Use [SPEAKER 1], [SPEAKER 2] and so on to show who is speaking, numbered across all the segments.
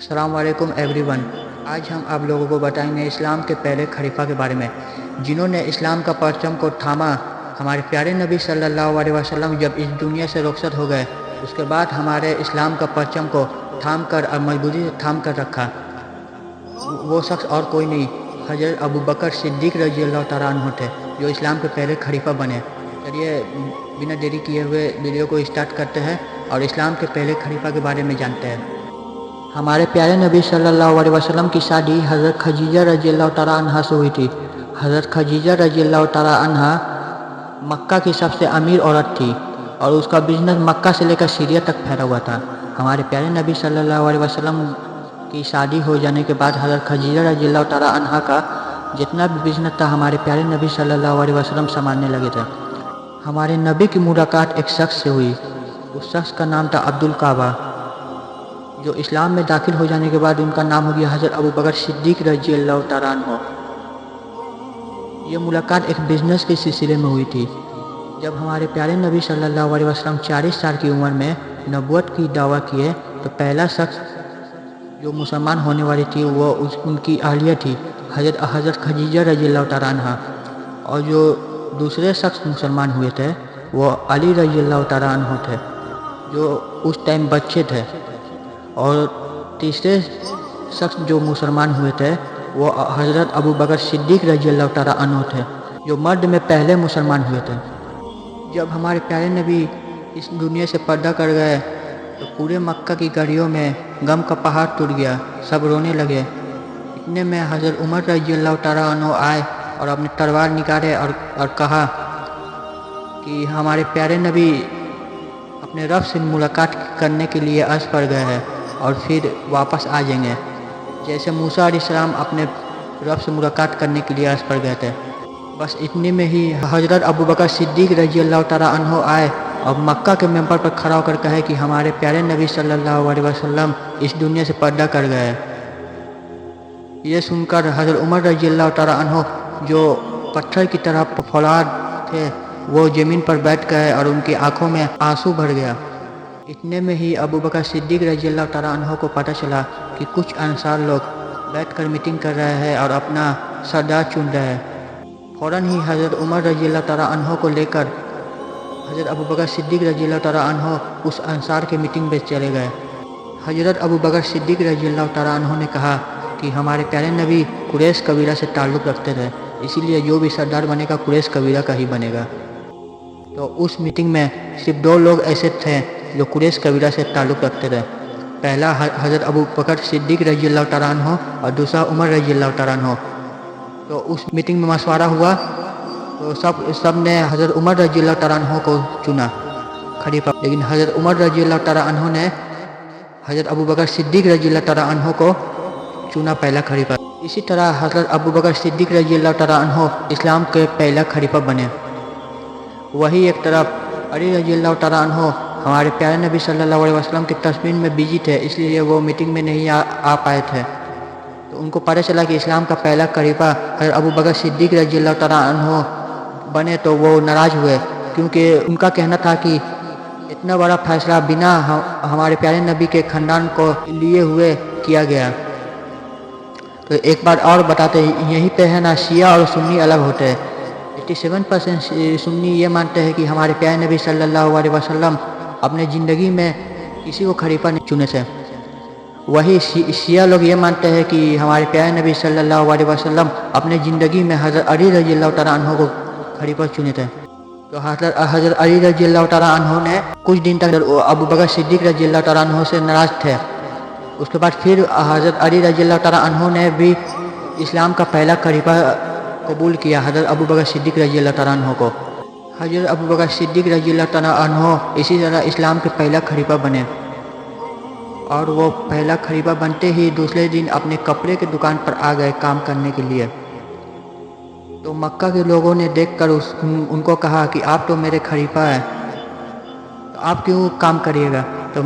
[SPEAKER 1] السلام علیکم every one. آج ہم آپ لوگوں کو بتائیں گے اسلام کے پہلے خلیفہ کے بارے میں جنہوں نے اسلام کا پرچم کو تھاما۔ ہمارے پیارے نبی صلی اللہ علیہ وسلم جب اس دنیا سے رخصت ہو گئے اس کے بعد ہمارے اسلام کا پرچم کو تھام کر اور مضبوطی سے تھام کر رکھا۔ وہ شخص اور کوئی نہیں، حضرت ابوبکر صدیق رضی اللہ تعالیٰ عنہ تھے جو اسلام کے پہلے خلیفہ بنے۔ چلیے بنا دیری کیے ہوئے ویڈیو کو اسٹارٹ کرتے ہیں اور اسلام کے پہلے خلیفہ کے بارے میں جانتے ہیں۔ ہمارے پیارے نبی صلی اللہ علیہ وسلم کی شادی حضرت خدیجہ رضی اللہ تعالیٰ عنہ سے ہوئی تھی۔ حضرت خدیجہ رضی اللہ تعالیٰ عنہ مکہ کی سب سے امیر عورت تھی اور اس کا بزنس مکہ سے لے کر سیریا تک پھیلا ہوا تھا۔ ہمارے پیارے نبی صلی اللہ علیہ وسلم کی شادی ہو جانے کے بعد حضرت خدیجہ رضی اللہ تعالیٰ عنہ کا جتنا بھی بزنس تھا ہمارے پیارے نبی صلی اللہ علیہ وسلم سنبھالنے لگے تھے۔ ہمارے نبی کی ملاقات ایک شخص سے ہوئی، اس شخص کا نام تھا عبد الکعبہ، جو اسلام میں داخل ہو جانے کے بعد ان کا نام ہو گیا حضرت ابوبکر صدیق رضی اللہ تعالیٰ عنہ۔ یہ ملاقات ایک بزنس کے سلسلے میں ہوئی تھی۔ جب ہمارے پیارے نبی صلی اللہ علیہ وسلم 40 سال کی عمر میں نبوت کی دعویٰ کیے تو پہلا شخص جو مسلمان ہونے والی تھی وہ ان کی اہلیہ تھی حضرت خدیجہ رضی اللہ تعالیٰ عنہ، اور جو دوسرے شخص مسلمان ہوئے تھے وہ علی رضی اللہ تعالیٰ عنہ تھے جو اس ٹائم بچے تھے، اور تیسرے شخص جو مسلمان ہوئے تھے وہ حضرت ابوبکر صدیق رضی اللہ تعالیٰ عنہ تھے جو مرد میں پہلے مسلمان ہوئے تھے۔ جب ہمارے پیارے نبی اس دنیا سے پردہ کر گئے تو پورے مکہ کی گلیوں میں غم کا پہاڑ ٹوٹ گیا، سب رونے لگے۔ اتنے میں حضرت عمر رضی اللہ تعالیٰ عنہ آئے اور اپنے تلوار نکالے اور کہا کہ ہمارے پیارے نبی اپنے رب سے ملاقات کرنے کے لیے عرض پر گئے ہیں اور پھر واپس آ جائیں گے، جیسے موسیٰ علیہ السلام اپنے رب سے ملاقات کرنے کے لیے عرض پر گئے تھے۔ بس اتنے میں ہی حضرت ابوبکر صدیق رضی اللہ تعالیٰ عنہ آئے اور مکہ کے ممبر پر کھڑا ہو کر کہے کہ ہمارے پیارے نبی صلی اللہ علیہ وسلم اس دنیا سے پردہ کر گئے۔ یہ سن کر حضرت عمر رضی اللہ تعالیٰ عنہ جو پتھر کی طرح فولاد تھے وہ زمین پر بیٹھ گئے اور ان کی آنکھوں میں آنسو بھر گیا۔ اتنے میں ہی ابوبکر صدیق رضی اللہ تعالیٰ عنہ کو پتہ چلا کہ کچھ انصار لوگ بیٹھ کر میٹنگ کر رہے ہیں اور اپنا سردار چن رہے ہیں۔ فوراً ہی حضرت عمر رضی اللہ تعالیٰ عنہ کو لے کر حضرت ابوبکر صدیق رضی اللہ تعالیٰ عنہ اس انصار کے میٹنگ میں چلے گئے۔ حضرت ابوبکر صدیق رضی اللہ تعالیٰ عنہ نے کہا کہ ہمارے پیارے نبی قریش قبیلہ سے تعلق رکھتے تھے، اسی لیے جو بھی سردار بنے گا قریش قبیلہ کا ہی بنے گا۔ تو اس میٹنگ میں صرف 2 لوگ ایسے تھے جو قریش قبیلہ سے تعلق رکھتے تھے، پہلا حضرت ابوبکر صدیق رضی اللہ تعالیٰ عنہ اور دوسرا عمر رضی اللہ تعالیٰ عنہ۔ تو اس میٹنگ میں مشورہ ہوا تو سب نے حضرت عمر رضی اللہ تعالیٰ عنہ کو چنا خلیفہ، لیکن حضرت عمر رضی اللہ تعالیٰ عنہ نے حضرت ابوبکر صدیق رضی اللہ تعالیٰ عنہ کو چنا پہلا خلیفہ۔ اسی طرح حضرت ابوبکر صدیق رضی اللہ تعالیٰ عنہ اسلام کے پہلا خلیفہ بنے۔ وہی ایک طرف علی رضی اللہ تعالیٰ عنہ ہمارے پیارے نبی صلی اللہ علیہ وسلم کے تسمین میں بزی تھے، اس لیے وہ میٹنگ میں نہیں آ پائے تھے۔ تو ان کو پتہ چلا کہ اسلام کا پہلا خلیفہ حضرت ابوبکر صدیق رضی اللہ تعالیٰ عنہ بنے تو وہ ناراض ہوئے، کیونکہ ان کا کہنا تھا کہ اتنا بڑا فیصلہ بنا ہمارے پیارے نبی کے خاندان کو لیے ہوئے کیا گیا۔ تو ایک بار اور بتاتے ہیں، یہیں پہ ہے نا شیعہ اور سنی الگ ہوتے ہیں۔ 87% سنی یہ مانتے ہیں کہ ہمارے پیارے نبی صلی اللہ علیہ وسلم اپنے زندگی میں کسی کو خلیفہ نہیں چنے تھے، وہی شیعہ لوگ یہ مانتے ہیں کہ ہمارے پیارے نبی صلی اللہ علیہ وسلم اپنے زندگی میں حضرت علی رضی اللہ تعالیٰ عنہ کو خلیفہ چنے تھے۔ تو حضرت علی رضی اللہ تعالیٰ عنہ نے کچھ دن تک ابوبکر صدیق رضی اللہ تعالیٰ عنہ سے ناراض تھے۔ اس کے بعد پھر حضرت علی رضی اللہ تعالیٰ عنہ نے بھی اسلام کا پہلا خلیفہ قبول کیا حضرت ابوبکر صدیق رضی اللہ تعالیٰ عنہ کو۔ حضرت ابوبکر صدیق رضی اللہ تعالیٰ عنہ اسی طرح اسلام کے پہلا خلیفہ بنے، اور وہ پہلا خلیفہ بنتے ہی دوسرے دن اپنے کپڑے کی دکان پر آ گئے کام کرنے کے لیے۔ تو مکہ کے لوگوں نے دیکھ کر ان کو کہا کہ آپ تو میرے خلیفہ ہیں، تو آپ کیوں کام کریے گا؟ تو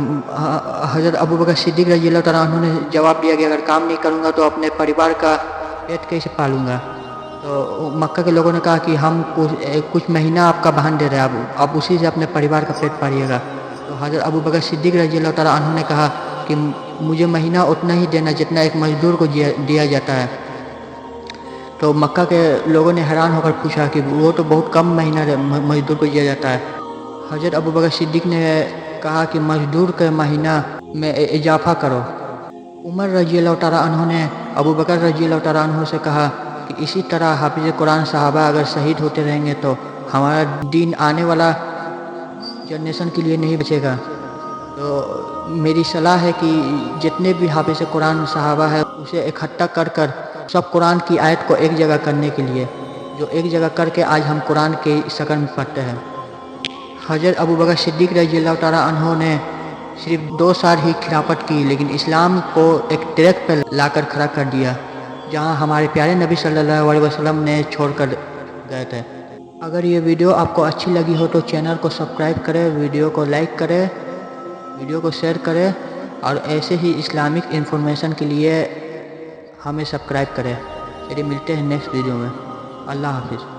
[SPEAKER 1] حضرت ابوبکر صدیق رضی اللہ تعالیٰ عنہ نے جواب دیا کہ اگر کام نہیں کروں گا تو اپنے پریوار کا پیٹ کیسے پالوں گا؟ تو مکہ کے لوگوں نے کہا کہ ہم کچھ مہینہ آپ کا بہان دے رہے ہیں، آپ اسی سے اپنے پریوار کا پیٹ پالیے گا۔ تو حضرت ابوبکر صدیق رضی اللہ تعالیٰ عنہ نے کہا کہ مجھے مہینہ اتنا ہی دینا جتنا ایک مزدور کو دیا جاتا ہے۔ تو مکہ کے لوگوں نے حیران ہو کر پوچھا کہ وہ تو بہت کم مہینہ مزدور کو دیا جاتا ہے۔ حضرت ابوبکر صدیق نے کہا کہ مزدور کے مہینہ میں اضافہ کرو۔ عمر رضی اللہ تعالیٰ عنہ نے ابوبکر رضی اللہ تعالیٰ عنہ سے کہا کہ اسی طرح حافظ قرآن صحابہ اگر شہید ہوتے رہیں گے تو ہمارا دین آنے والا جنریشن کے لیے نہیں بچے گا۔ تو میری صلاح ہے کہ جتنے بھی حافظ قرآن صحابہ ہے اسے اکٹھا کر سب قرآن کی آیت کو ایک جگہ کرنے کے لیے، جو ایک جگہ کر کے آج ہم قرآن کے شکل میں پڑھتے ہیں۔ حضرت ابوبکر صدیق رضی اللہ تعالیٰ عنہ نے صرف 2 سال ہی خلافت کی، لیکن اسلام کو ایک ٹریک پہ لا کر کھڑا کر دیا جہاں ہمارے پیارے نبی صلی اللہ علیہ وسلم نے چھوڑ کر گئے تھے۔ اگر یہ ویڈیو آپ کو اچھی لگی ہو تو چینل کو سبسکرائب کریں، ویڈیو کو لائک کریں، ویڈیو کو شیئر کریں، اور ایسے ہی اسلامک انفارمیشن کے لیے ہمیں سبسکرائب کریں۔ چلیے ملتے ہیں نیکسٹ ویڈیو میں۔ اللہ حافظ۔